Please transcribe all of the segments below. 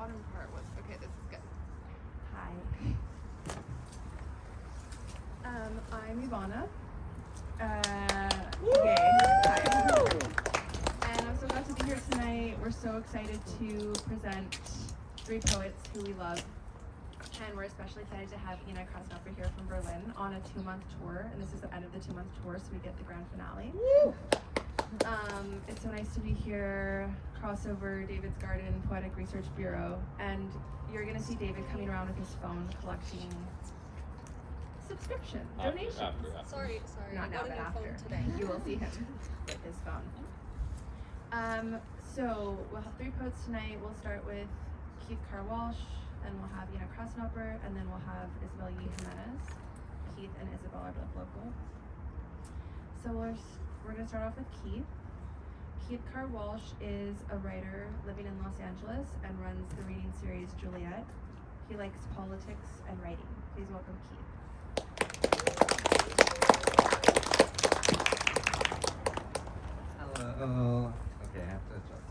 bottom part was okay. This is good. Hi. I'm Ivanna. Yay. Hi. And I'm so glad to be here tonight. We're so excited to present 3 poets who we love. And we're especially excited to have Krasnoper here from Berlin on a 2-month tour. And this is the end of the 2-month tour, so we get the grand finale. Woo! It's so nice to be here. Crossover, David's Garden, Poetic Research Bureau. And you're going to see David coming around with his phone collecting subscription donations. After. Sorry. Not now, but after. Today. You will see him with his phone. So we'll have 3 poets tonight. We'll start with Carr Walsh, and we'll have Krasnoper, and then we'll have Isabel Yi Jimenez. Keith and Isabel are both local. So we're going to start off with Keith. Carr Walsh is a writer living in Los Angeles and runs the reading series Juliet. He likes politics and writing. Please welcome Keith. Hello. Okay, I have to adjust.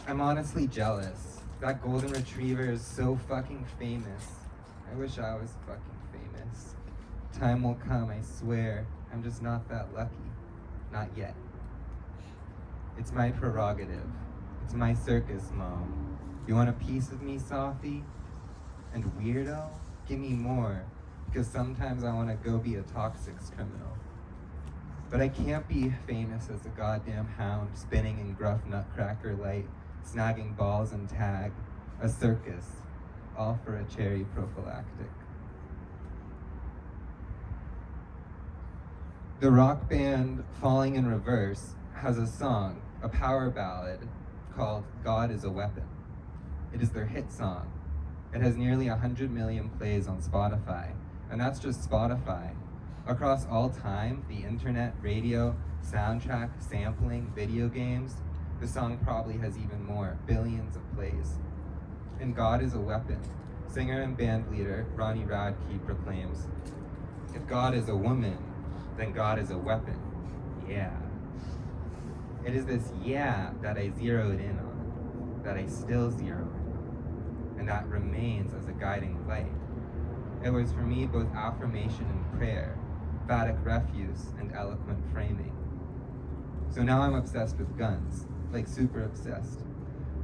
I'm honestly jealous. That golden retriever is so fucking famous. I wish I was fucking famous. Time will come, I swear. I'm just not that lucky. Not yet. It's my prerogative. It's my circus, Mom. You want a piece of me, Sofie? And weirdo? Give me more. Because sometimes I want to go be a toxics criminal. But I can't be famous as a goddamn hound spinning in gruff nutcracker light, snagging balls and tag. A circus. All for a cherry prophylactic. The rock band Falling in Reverse has a song, a power ballad, called God is a Weapon. It is their hit song. It has nearly 100 million plays on Spotify, and that's just Spotify. Across all time, the internet, radio, soundtrack, sampling, video games, the song probably has even more, billions of plays. And God is a Weapon. Singer and band leader Ronnie Radke proclaims, if God is a woman, then God is a weapon. Yeah. It is this yeah that I zeroed in on, that I still zero in, and that remains as a guiding light. It was for me both affirmation and prayer, emphatic refuse and eloquent framing. So now I'm obsessed with guns, like super obsessed.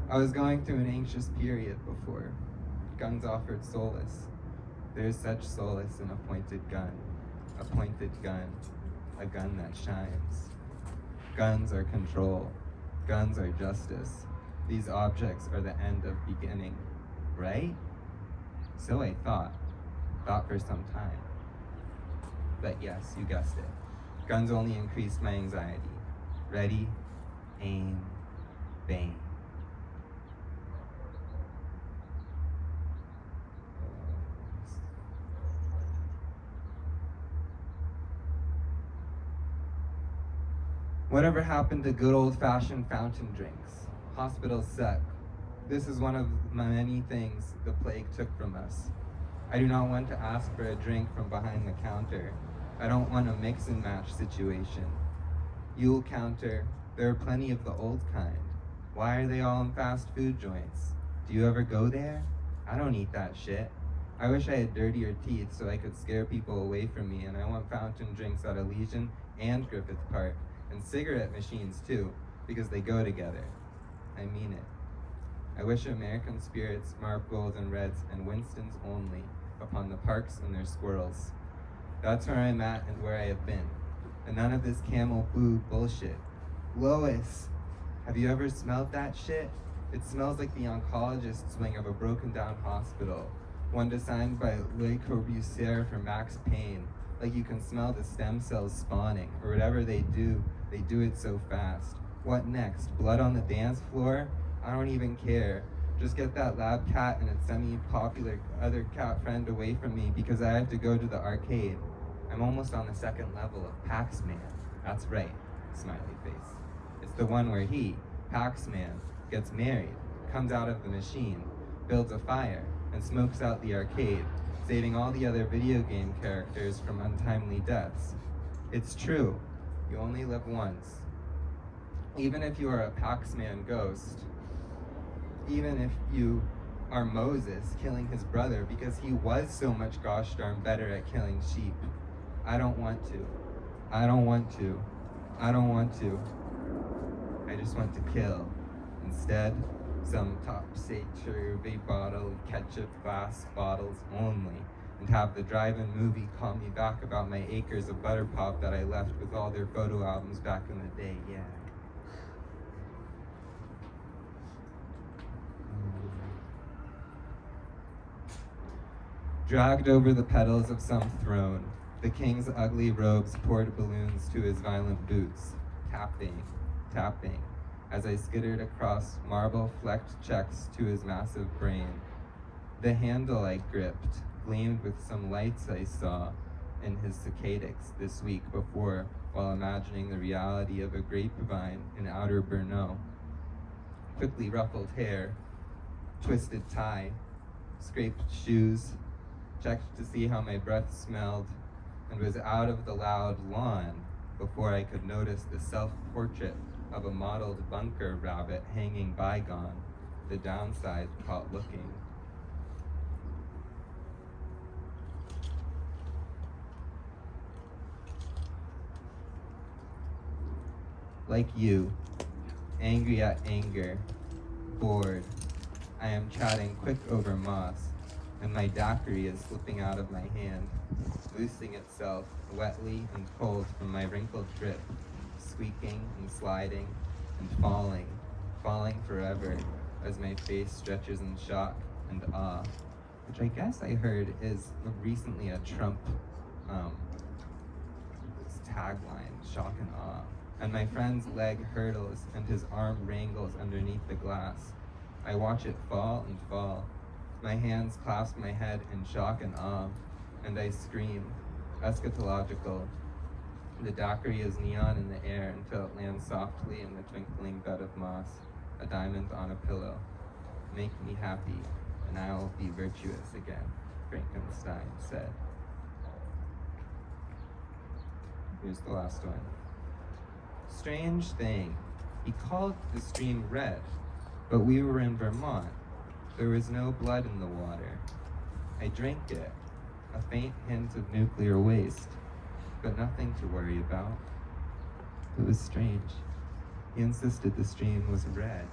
I was going through an anxious period before. Guns offered solace. There's such solace in a pointed gun. A pointed gun, a gun that shines. Guns are control. Guns are justice. These objects are the end of beginning, right? So I thought for some time. But yes, you guessed it. Guns only increased my anxiety. Ready, aim, bang. Whatever happened to good old-fashioned fountain drinks? Hospitals suck. This is one of many things the plague took from us. I do not want to ask for a drink from behind the counter. I don't want a mix and match situation. Yule counter, there are plenty of the old kind. Why are they all in fast food joints? Do you ever go there? I don't eat that shit. I wish I had dirtier teeth so I could scare people away from me, and I want fountain drinks at Elysian and Griffith Park. And cigarette machines too, because they go together. I mean it. I wish American spirits, Mark Gold and Reds, and Winston's only upon the parks and their squirrels. That's where I'm at and where I have been. And none of this camel boo bullshit. Lois, have you ever smelled that shit? It smells like the oncologist's wing of a broken down hospital. One designed by Le Corbusier for Max Payne. Like you can smell the stem cells spawning, or whatever they do it so fast. What next? Blood on the dance floor? I don't even care. Just get that lab cat and its semi-popular other cat friend away from me because I have to go to the arcade. I'm almost on the 2nd level of Pax-Man. That's right, smiley face. It's the one where he, Pax-Man, gets married, comes out of the machine, builds a fire, and smokes out the arcade, saving all the other video game characters from untimely deaths. It's true, you only live once. Even if you are a Pax-Man ghost, even if you are Moses killing his brother because he was so much gosh darn better at killing sheep. I don't want to. I don't want to. I don't want to. I just want to kill. Instead, some top secret bottle of ketchup glass bottles only, and have the drive-in movie call me back about my acres of butter pop that I left with all their photo albums back in the day, yeah. Dragged over the petals of some throne, the king's ugly robes poured balloons to his violent boots, tapping, tapping, as I skittered across marble-flecked checks to his massive brain. The handle I gripped gleamed with some lights I saw in his cicadics this week before, while imagining the reality of a grapevine in outer Brno. Quickly ruffled hair, twisted tie, scraped shoes, checked to see how my breath smelled, and was out of the loud lawn before I could notice the self-portrait of a modeled bunker rabbit hanging bygone, the downside caught looking. Like you, angry at anger, bored, I am chatting quick over moss, and my daiquiri is slipping out of my hand, loosing itself wetly and cold from my wrinkled grip, squeaking and sliding and falling forever as my face stretches in shock and awe, which I guess I heard is recently a Trump tagline, shock and awe. And my friend's leg hurdles and his arm wrangles underneath the glass. I watch it fall and fall. My hands clasp my head in shock and awe, and I scream, eschatological. The daiquiri is neon in the air until it lands softly in the twinkling bed of moss, a diamond on a pillow. Make me happy, and I will be virtuous again, Frankenstein said. Here's the last one. Strange thing, he called the stream red, but we were in Vermont. There was no blood in the water. I drank it, a faint hint of nuclear waste, but nothing to worry about. It was strange. He insisted the stream was red,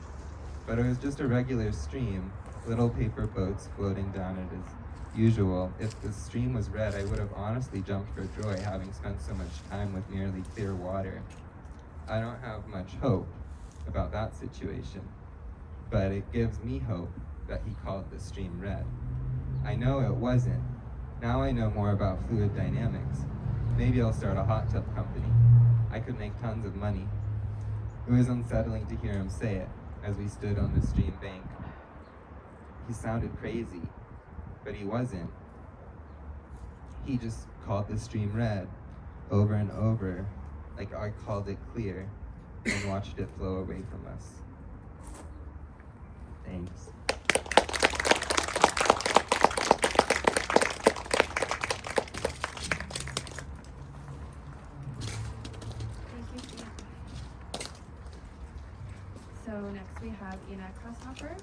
but it was just a regular stream, little paper boats floating down it as usual. If the stream was red, I would have honestly jumped for joy, having spent so much time with nearly clear water. I don't have much hope about that situation, but it gives me hope that he called the stream red. I know it wasn't. Now I know more about fluid dynamics. Maybe I'll start a hot tub company. I could make tons of money. It was unsettling to hear him say it as we stood on the stream bank. He sounded crazy, but he wasn't. He just called the stream red over and over, like I called it clear, and watched it flow away from us. Thanks. Thank you, Steve. So next we have Krasnoper.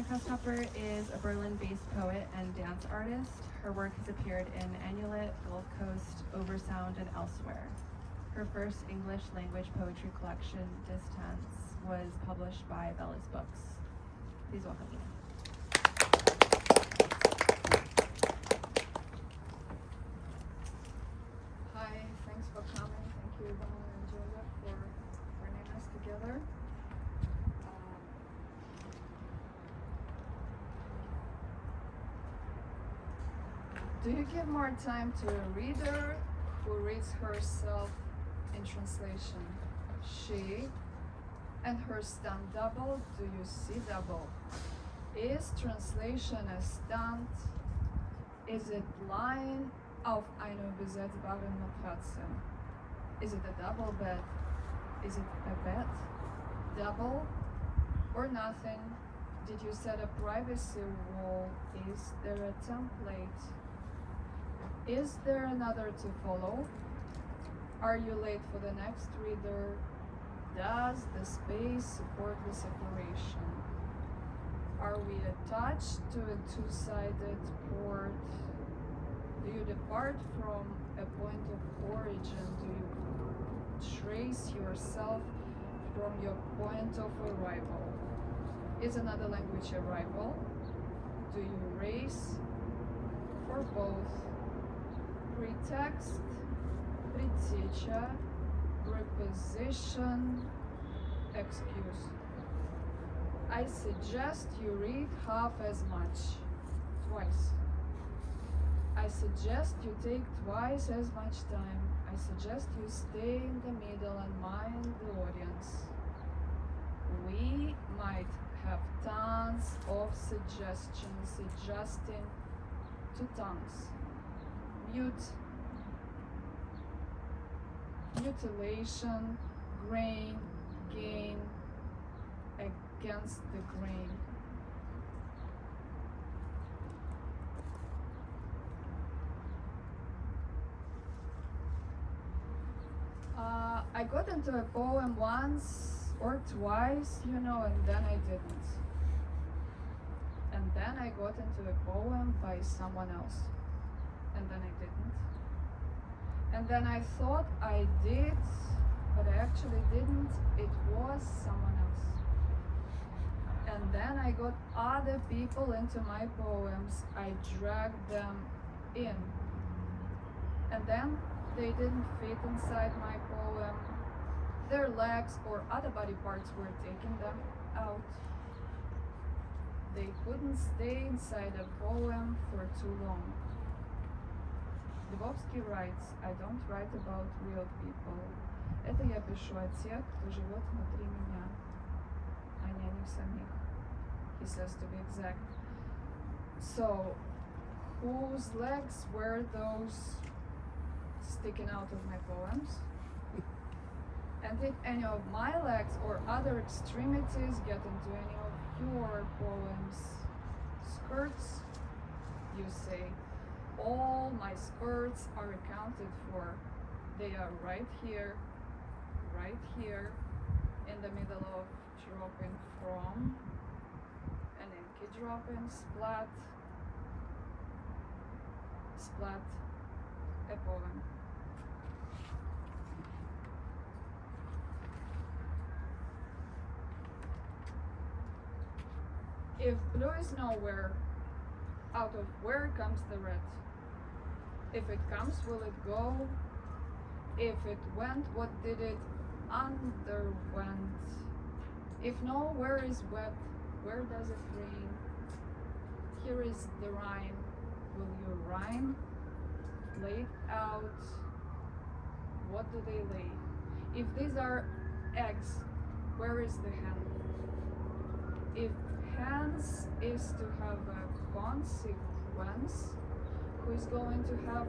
Krasnoper is a Berlin-based poet and dance artist. Her work has appeared in Amulet, Gulf Coast, Oversound, and elsewhere. Her first English language poetry collection, Distance, was published by Bella's Books. Please welcome Ina. Hi, thanks for coming. Thank you, Ivanna and Joseph, for bringing us together. Do you give more time to a reader who reads herself in translation? She and her stunt double, do you see double? Is translation a stunt? Is it line auf eine besetzbare Matratze? Is it a double bed? Is it a bed? Double or nothing? Did you set a privacy wall? Is there a template? Is there another to follow? Are you late for the next reader? Does the space support the separation? Are we attached to a two-sided port? Do you depart from a point of origin? Do you trace yourself from your point of arrival? Is another language arrival? Do you race for both? Pretext, предтеча, preposition, excuse. I suggest you read half as much, twice. I suggest you take twice as much time. I suggest you stay in the middle and mind the audience. We might have tons of suggestions adjusting to tongues. Mutilation, grain, gain, against the grain. I got into a poem once or twice, and then I didn't. And then I got into a poem by someone else, and then I didn't. And then I thought I did, but I actually didn't. It was someone else. And then I got other people into my poems. I dragged them in. And then they didn't fit inside my poem. Their legs or other body parts were taking them out. They couldn't stay inside a poem for too long. Lebowski writes, I don't write about real people. Это я пишу о тех, кто живет внутри меня, а не о них самих. He says, to be exact. So, whose legs were those sticking out of my poems? And did any of my legs or other extremities get into any of your poems? Skirts, you say. All my skirts are accounted for. They are right here, in the middle of dropping from, an inky dropping, splat, a poem. If blue is nowhere, out of where comes the red? If it comes, will it go? If it went, what did it underwent? If nowhere is wet, where does it rain? Here is the rhyme. Will you rhyme? Laid out. What do they lay? If these are eggs, where is the hen? If hens is to have a consequence, who is going to have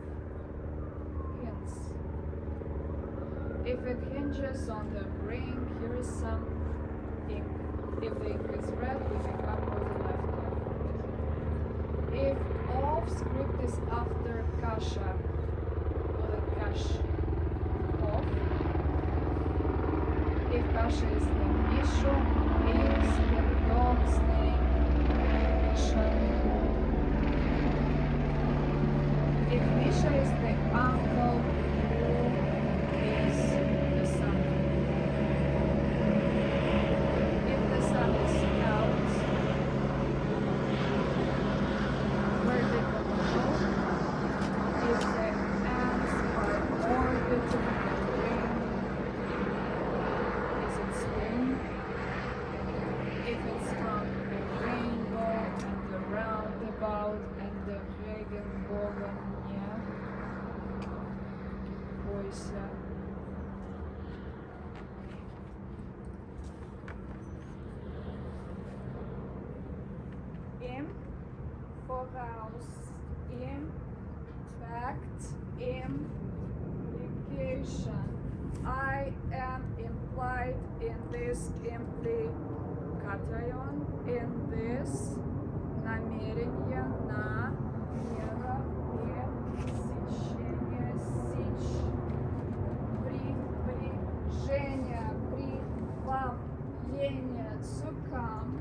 hints? If it hinges on the ring, here is some ink. If the ink is red, we become what the left of. If off script is after kasha, will it cash off? If kasha is the misho, is the dog's name Misha? If Misha is the uncle, who is the son? If the sun is out, where did the moon go? If the ants are orbiting the ring, is it spring? If it's from the rainbow and the roundabout and the regenbogen, бойся. Im, voraus, impact, implication. I am implied in this implication, in this намерение на мера, пресечение, сечь, припряжение, прибавление, to come,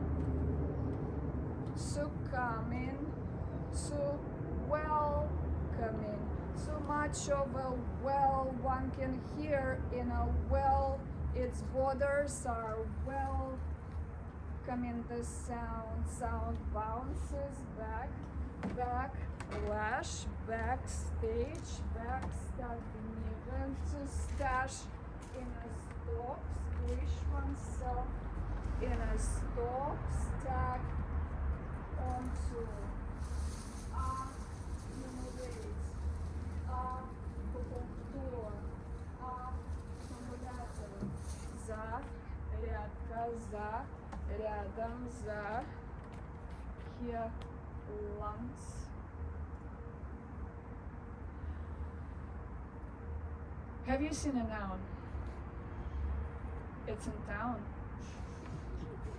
so coming, so welcoming, so much of a well one can hear in a well, its borders are welcoming the sound bounces back, backlash, backstage, backstabbing even to stash in a stock, squish oneself in a stock, stack onto accumulate, повтор, аккумулятор, за, рядка, за, рядом, за, here, lungs. Have you seen a noun? It's in town.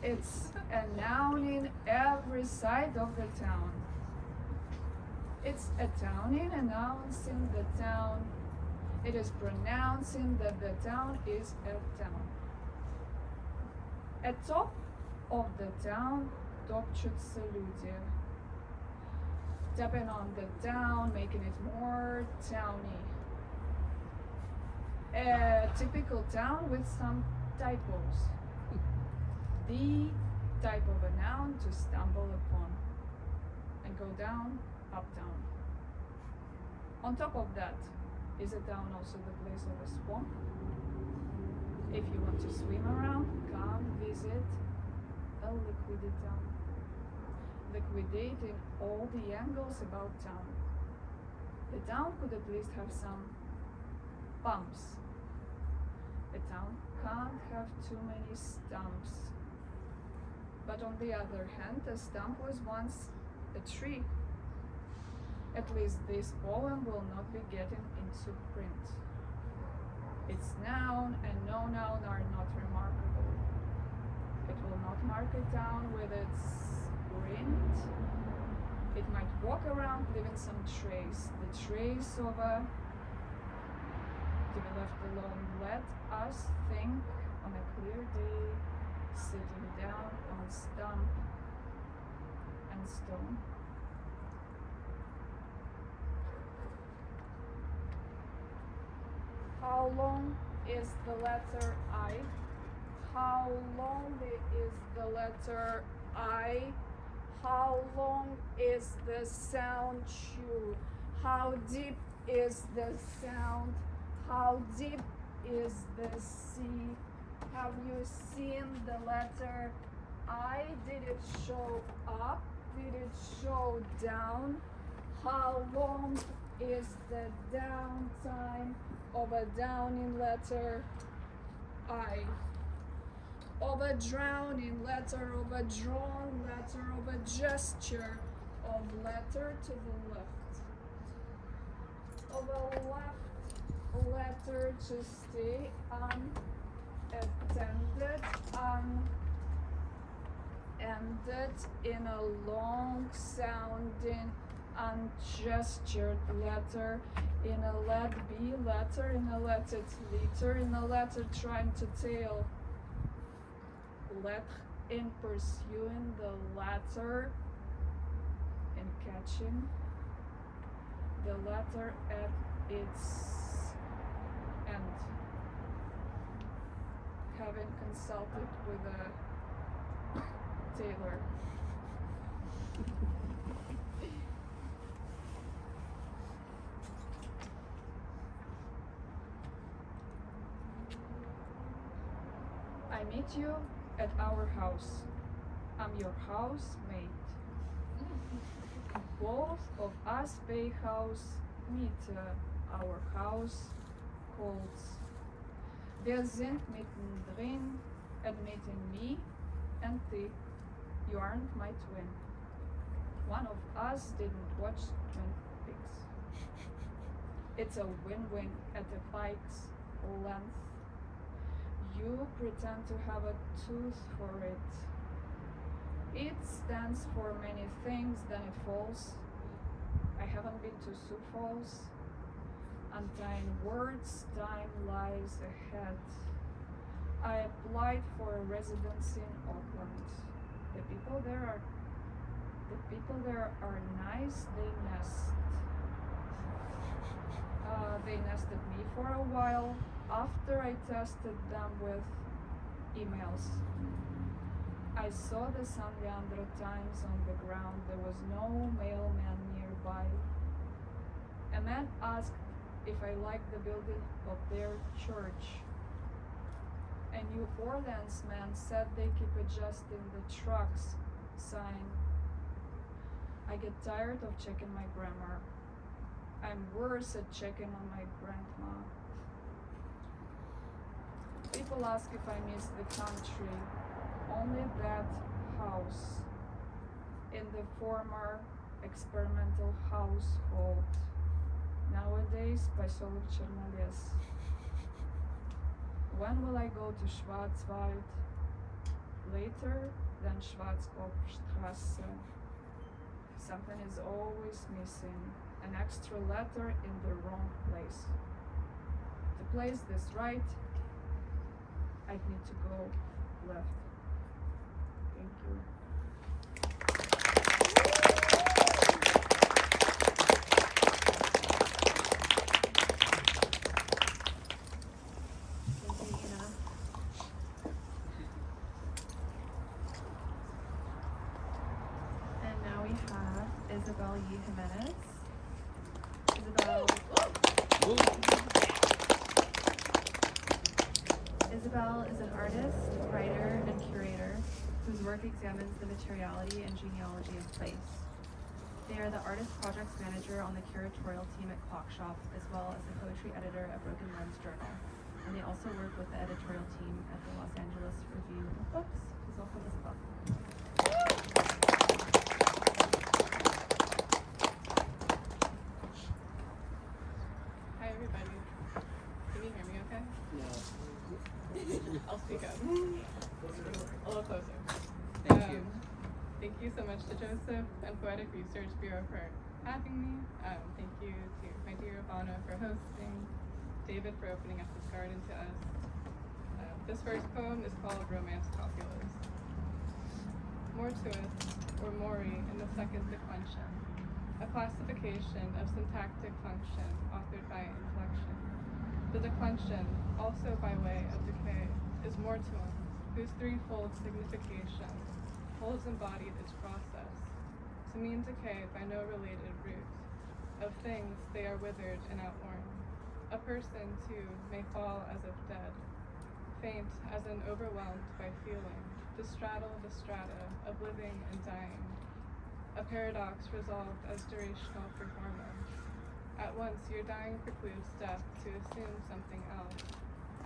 It's a noun in every side of the town. It's a town in announcing the town. It is pronouncing that the town is a town. At top of the town топчутся люди. Tapping on the town, making it more towny. A typical town with some typos. The type of a noun to stumble upon and go down, up, down. On top of that, is a town also the place of a swamp? If you want to swim around, come visit a liquid town. Liquidate in all the angles about town. The town could at least have some bumps. A town can't have too many stumps. But on the other hand, a stump was once a tree. At least this poem will not be getting into print. Its noun and no noun are not remarkable. It will not mark a town with its print. It might walk around leaving some trace, the trace of a to be left alone. Let us think on a clear day, sitting down on stump and stone. How long is the letter I? How long is the letter I? How long is the sound chew? How deep is the sound? How deep is the sea? Have you seen the letter I? Did it show up? Did it show down? How long is the downtime of a downing letter I? Of a drowning letter, of a drawn letter, of a gesture of letter to the left. Of a left letter to stay unattended, unended in a long sounding, ungestured letter, in a let be letter, in a let it letter, in a letter trying to tail. Let in pursuing the latter, in catching the letter at its end. Having consulted with a tailor. I meet you at our house. I'm your housemate. Both of us pay house miete. Our house calls. Wir sind mittendrin, admitting me and thee. You aren't my twin. One of us didn't watch Twin Peaks. It's a win-win at the pike's length. You pretend to have a tooth for it. It stands for many things, then it falls. I haven't been to Sioux Falls. Untying words, time lies ahead. I applied for a residency in Auckland. The people there are The people there are nice. They nested me for a while after I tested them with emails. I saw the San Leandro Times on the ground. There was no mailman nearby. A man asked if I liked the building of their church. A New Orleans man said they keep adjusting the trucks sign. I get tired of checking my grammar. I'm worse at checking on my grandma. People ask if I miss the country. Only that house in the former experimental household, nowadays Поселок Чернолес. When will I go to Schwarzwald? Later than Schwarzkopfstrasse. Something is always missing. An extra letter in the wrong place. To place this right, I need to go left. Thank you. Thank you, Ina. And now we have Isabel Yi Jimenez. Isabel is an artist, writer, and curator whose work examines the materiality and genealogy of place. They are the artist projects manager on the curatorial team at Clock Shop, as well as the poetry editor at Broken Lens Journal. And they also work with the editorial team at the Los Angeles Review of Books. Please welcome Isabel. Hi everybody. Can you hear me okay? I'll speak up. A little closer. Thank you. Thank you so much to Joseph and Poetic Research Bureau for having me. Thank you to my dear Ivanna for hosting, David for opening up this garden to us. This first poem is called Romance Copulous. Mortuus, or mori in the second declension, a classification of syntactic function authored by inflection. The declension, also by way of decay, is mortuum, whose threefold signification holds embodied its process, to mean decay by no related root. Of things they are withered and outworn. A person, too, may fall as if dead, faint as in overwhelmed by feeling, to straddle the strata of living and dying. A paradox resolved as durational performance. At once your dying precludes death to assume something else,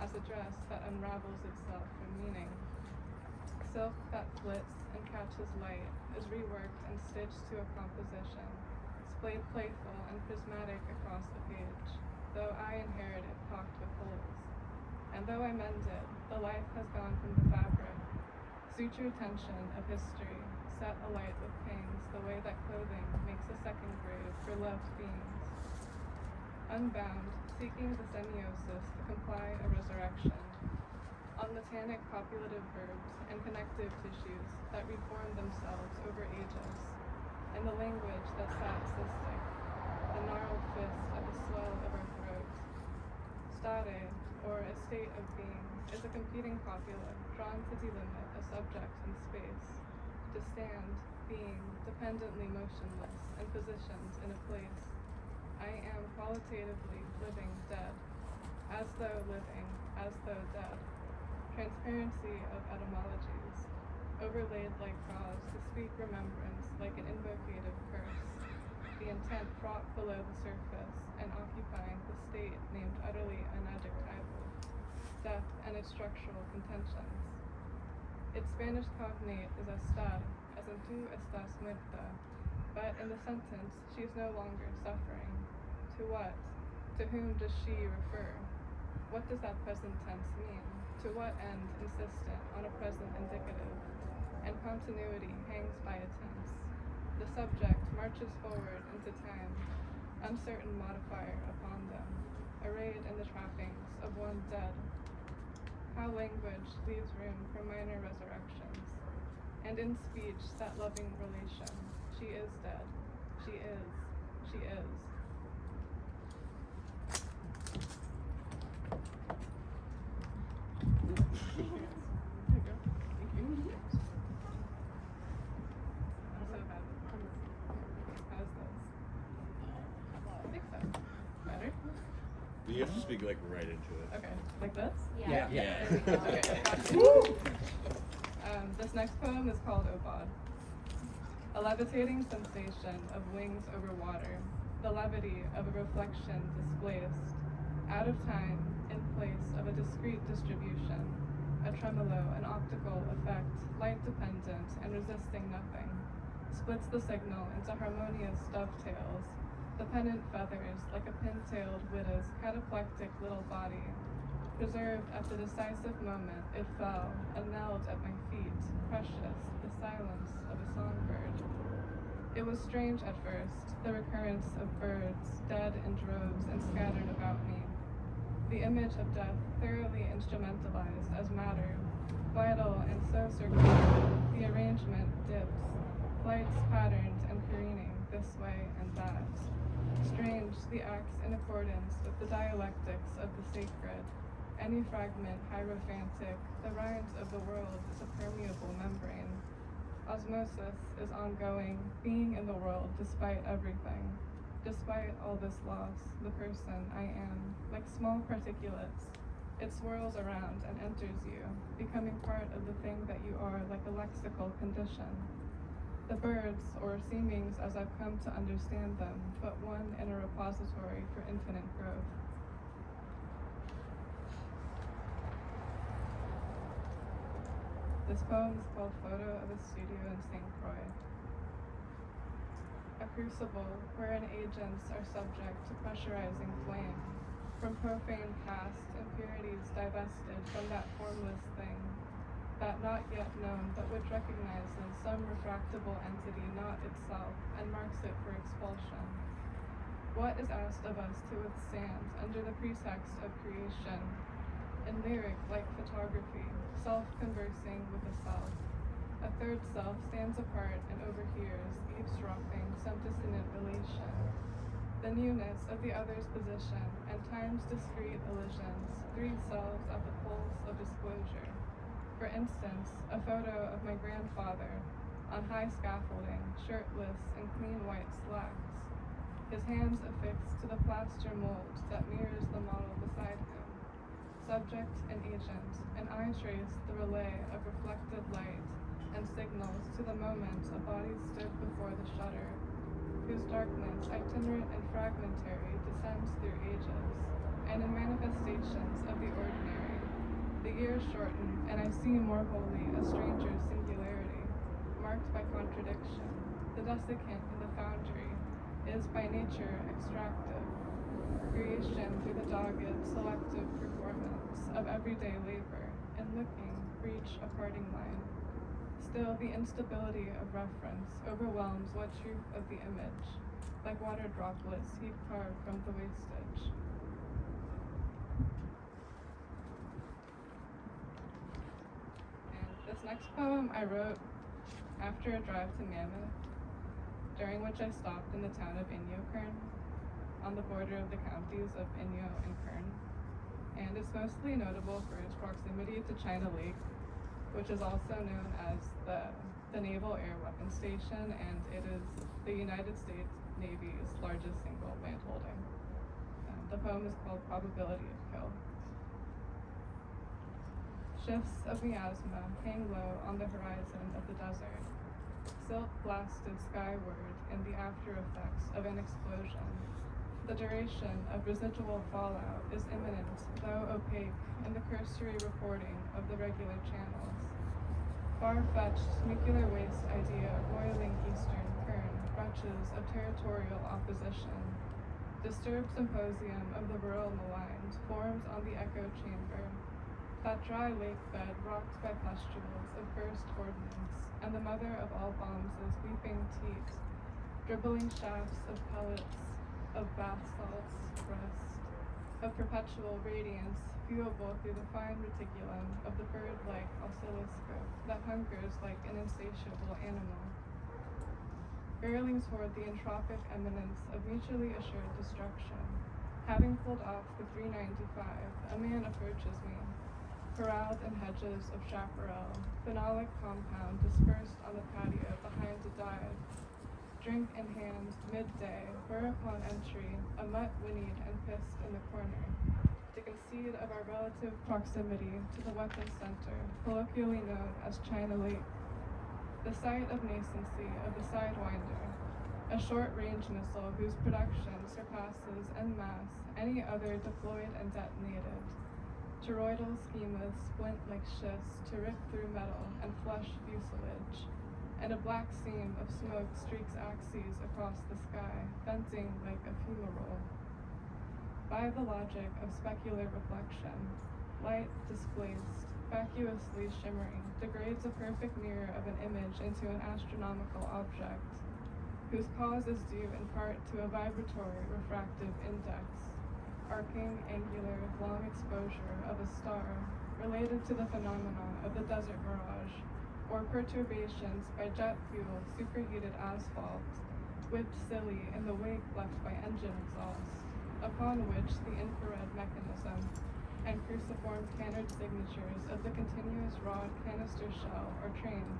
as a dress that unravels itself from meaning. Silk that flits and catches light is reworked and stitched to a composition, splayed playful and prismatic across the page, though I inherit it pocked with holes. And though I mend it, the life has gone from the fabric. Suture tension of history, set alight with pangs the way that clothing makes a second grave for loved beings. Unbound, seeking the semiosis to comply a resurrection. On the tannic copulative verbs and connective tissues that reform themselves over ages, in the language that sat cystic, the gnarled fist at the swell of our throats. Stare, or a state of being, is a competing copula drawn to delimit a subject in space, to stand, being, dependently motionless and positioned in a place. I am qualitatively living dead, as though living, as though dead. Transparency of etymologies, overlaid like cause to speak remembrance like an invocative curse, the intent fraught below the surface and occupying the state named utterly unadjectival, death and its structural contentions. Its Spanish cognate is estar, as in tú estás muerta, but in the sentence she is no longer suffering. To what? To whom does she refer? What does that present tense mean? To what end insistent on a present indicative? And continuity hangs by a tense. The subject marches forward into time, uncertain modifier upon them, arrayed in the trappings of one dead. How language leaves room for minor resurrections, and and in speech that loving relation. She is dead. She is. She is. You have to speak like right into it. Okay, like this? Yeah. Yeah. There we go. Okay, gotcha. This next poem is called Obod. A levitating sensation of wings over water, the levity of a reflection displaced, out of time, in place of a discrete distribution, a tremolo, an optical effect, light-dependent and resisting nothing, splits the signal into harmonious dovetails, the pennant feathers like a pin-tailed widow's cataplectic little body. Preserved at the decisive moment, it fell and knelt at my feet, precious, the silence of a songbird. It was strange at first, the recurrence of birds, dead in droves and scattered about me. The image of death thoroughly instrumentalized as matter, vital and so circular, the arrangement dips, flights patterned and careening this way and that. Strange, the acts in accordance with the dialectics of the sacred. Any fragment hierophantic, the rind of the world is a permeable membrane. Osmosis is ongoing, being in the world despite everything. Despite all this loss, the person I am, like small particulates, it swirls around and enters you, becoming part of the thing that you are like a lexical condition. The birds, or seemings as I've come to understand them, but one in a repository for infinite growth. This poem is called Photo of a Studio in St. Croix. A crucible wherein agents are subject to pressurizing flame, from profane caste impurities divested from that formless thing, that not yet known but which recognizes some refractable entity not itself and marks it for expulsion. What is asked of us to withstand under the pretext of creation, in lyric like photography, self-conversing with a self. A third self stands apart and overhears, eavesdropping some dissonant relation. The newness of the other's position and time's discrete elisions, three selves at the pulse of disclosure. For instance, a photo of my grandfather on high scaffolding, shirtless in clean white slacks, his hands affixed to the plaster mold that mirrors the model beside him. Subject and agent, and I trace the relay of reflected light and signals to the moment a body stood before the shutter, whose darkness, itinerant and fragmentary, descends through ages, and in manifestations of the ordinary. The years shorten, and I see more wholly a stranger's singularity, marked by contradiction. The desiccant in the foundry is by nature extractive. Creation through the dogged, selective performance of everyday labor, in looking, reach a parting line. Still, the instability of reference overwhelms what truth of the image, like water droplets heap carved from the wastage. And this next poem I wrote after a drive to Mammoth, during which I stopped in the town of Inyokern, on the border of the counties of Inyo and Kern, and it's mostly notable for its proximity to China Lake, which is also known as the Naval Air Weapons Station, and it is the United States Navy's largest single landholding. The poem is called Probability of Kill. Shifts of miasma hang low on the horizon of the desert, silk blasted skyward in the after effects of an explosion. The duration of residual fallout is imminent, though opaque, in the cursory reporting of the regular channels. Far-fetched nuclear waste idea roiling eastern Kern, brunches of territorial opposition. Disturbed symposium of the rural maligned forms on the echo chamber. That dry lake bed rocked by pustules of burst ordnance, and the mother of all bombs' weeping teat, dribbling shafts of pellets, of bath salts rest, of perpetual radiance viewable through the fine reticulum of the bird-like oscilloscope that hungers like an insatiable animal. Barreling toward the entropic eminence of mutually assured destruction, having pulled off the 395, a man approaches me, corralled in hedges of chaparral, phenolic compound dispersed on the patio behind a dive, drink in hand, midday, whereupon entry, a mutt whinnied and pissed in the corner, to concede of our relative proximity to the weapons center, colloquially known as China Lake, the site of nascency of the Sidewinder, a short-range missile whose production surpasses en masse any other deployed and detonated. Toroidal schemas splint like schists to rip through metal and flush fuselage, and a black seam of smoke streaks axes across the sky, venting like a fumarole. By the logic of specular reflection, light displaced, vacuously shimmering, degrades a perfect mirror of an image into an astronomical object, whose cause is due in part to a vibratory refractive index, arcing, angular, long exposure of a star, related to the phenomena of the desert mirage, or perturbations by jet fuel superheated asphalt, whipped silly in the wake left by engine exhaust, upon which the infrared mechanism and cruciform canard signatures of the continuous rod canister shell are trained.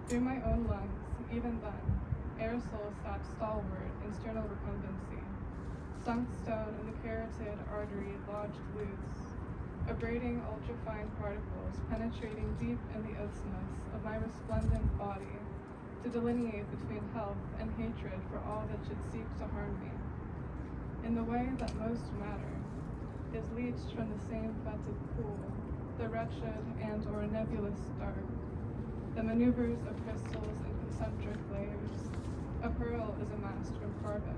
Through my own lungs, even then, aerosol sat stalwart in sternal recumbency, sunk stone in the carotid artery lodged loose, abrading ultrafine particles penetrating deep in the isthmus of my resplendent body to delineate between health and hatred for all that should seek to harm me. In the way that most matter is leached from the same fetid pool, the wretched and or nebulous dark, the maneuvers of crystals in concentric layers, a pearl is amassed from carbon.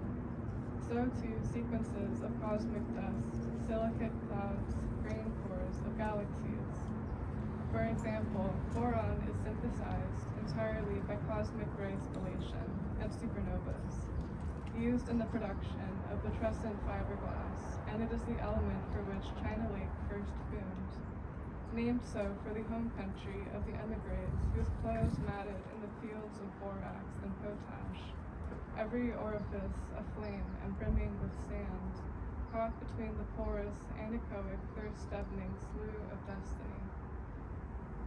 So too sequences of cosmic dust, silicate clouds, grain cores of galaxies. For example, boron is synthesized entirely by cosmic ray spallation and supernovas, used in the production of the trescent fiberglass, and it is the element for which China Lake first boomed, named so for the home country of the emigres whose clothes matted in the fields of borax and potash, every orifice aflame and brimming with sand, caught between the porous, anechoic, thirst-deadening slough of destiny.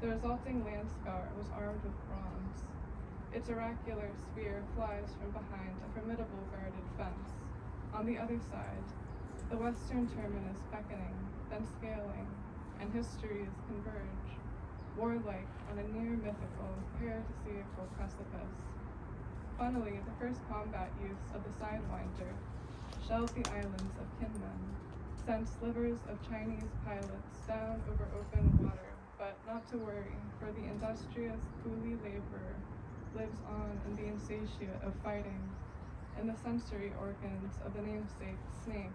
The resulting land scar was armed with bronze. Its oracular sphere flies from behind a formidable guarded fence. On the other side, the western terminus beckoning, then scaling, and histories converge, warlike on a near-mythical, paradisiacal precipice. Funnily, the first combat use of the Sidewinder shelled the islands of Kinmen, sent slivers of Chinese pilots down over open water, but not to worry, for the industrious coolie laborer lives on in the insatiate of fighting, in the sensory organs of the namesake snake.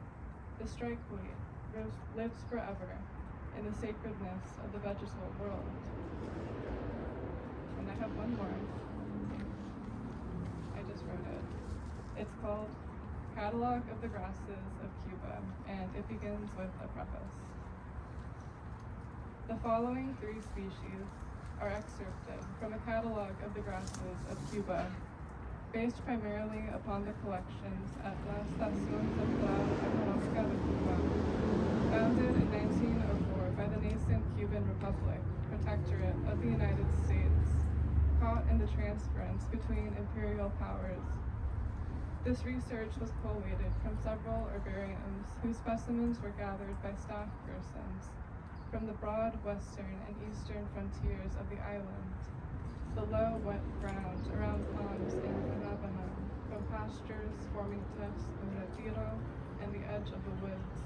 The strike blade lives forever in the sacredness of the vegetal world. And I have one more. I just wrote it. It's called Catalog of the Grasses of Cuba, and it begins with a preface. The following 3 species are excerpted from a catalog of the grasses of Cuba, based primarily upon the collections at La Estación Central Económica de Cuba, founded in 1904 by the nascent Cuban Republic, protectorate of the United States, caught in the transference between imperial powers. This research was collated from several herbariums whose specimens were gathered by staff persons from the broad western and eastern frontiers of the island, the low, wet ground around ponds in Ivanna, from pastures forming cliffs of retiro and the edge of the woods,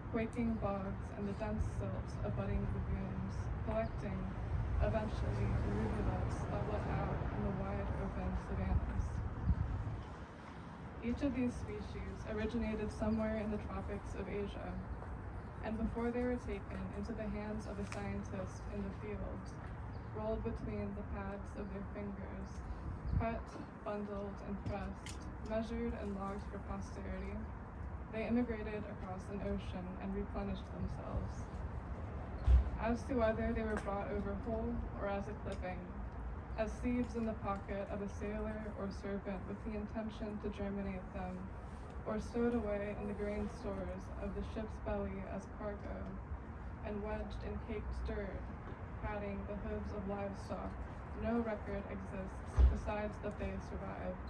quaking bogs and the dense silt of budding lagoons, collecting, eventually, in rivulets that let out in the wide open savannas. Each of these species originated somewhere in the tropics of Asia, and before they were taken into the hands of a scientist in the field, rolled between the pads of their fingers, cut, bundled, and pressed, measured and logged for posterity, They immigrated across an ocean and replenished themselves. As to whether they were brought over whole or as a clipping, as seeds in the pocket of a sailor or servant with the intention to germinate them, or stowed away in the grain stores of the ship's belly as cargo, and wedged in caked dirt, padding the hooves of livestock, no record exists besides that they survived.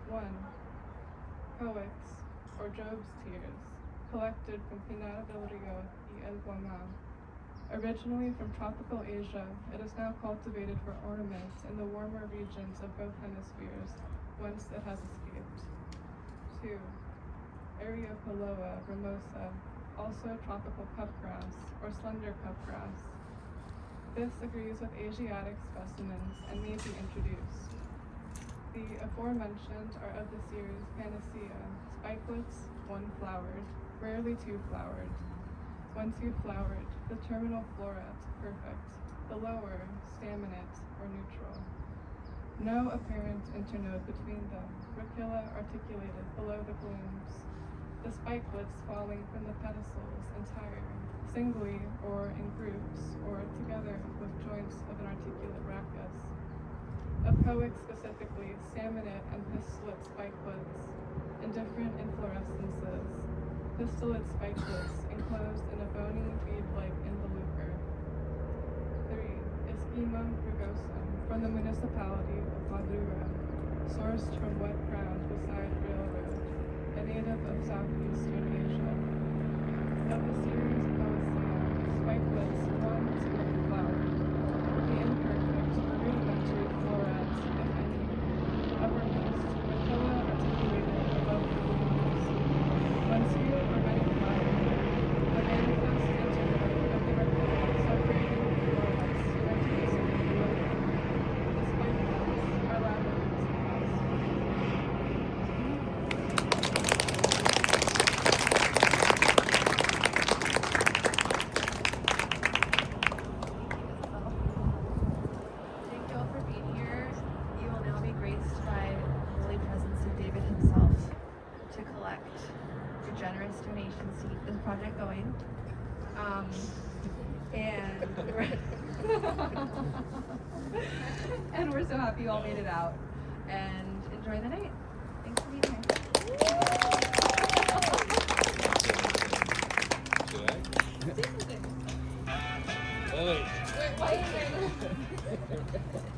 1. Poets, or Job's tears, collected from Pinar del Rio y El Guamá. Originally from tropical Asia, it is now cultivated for ornament in the warmer regions of both hemispheres, whence it has escaped. 2. Areophaloa ramosa, also tropical cupgrass, or slender cupgrass. This agrees with Asiatic specimens and may be introduced. The aforementioned are of the series Panacea, spikelets, one-flowered, rarely two-flowered. When two-flowered, the terminal floret perfect, the lower staminate or neutral. No apparent internode between them, racilla articulated below the blooms. The spikelets falling from the pedicels entire, singly or in groups, or together with joints of an articulate rachis. Of Poic specifically, staminate and pistillate spikelets, in different inflorescences. Pistillate spikelets enclosed in a bony bead-like involucre. 3. Ischemum rugosum, from the municipality of Madura, sourced from wet ground beside railroad, a native of southeastern Asia. Of the series Poaceae, spikelets 1 to 2 flowered, the imperfect or rudimentary florets, if any, uppermost, racilla articulated above the blooms. When two or many flowered, the manifest internode of the racilla separating the florets vertically below them. The spikelets are labyrinths. Thank you all for being here. You will now be graced by the holy presence of David himself to collect your generous donations to keep this project going. And we're so happy you all made it out. And enjoy the night. Thanks for being here.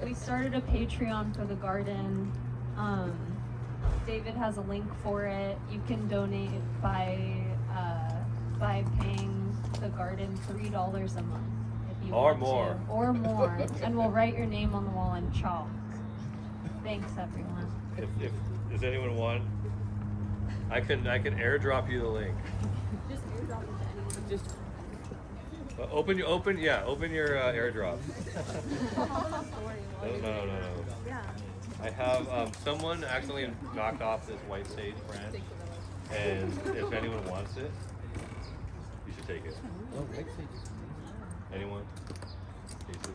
We started a Patreon for the garden. David has a link for it. You can donate by paying the garden $3 a month if you Or want more. to. Or more. And we'll write your name on the wall in chalk. Thanks, everyone. If does anyone want, I can airdrop you the link. Just airdrop it to anyone. Just Open your airdrop. No. yeah. I have someone accidentally knocked off this white sage branch, and if anyone wants it, you should take it. Anyone? Okay, so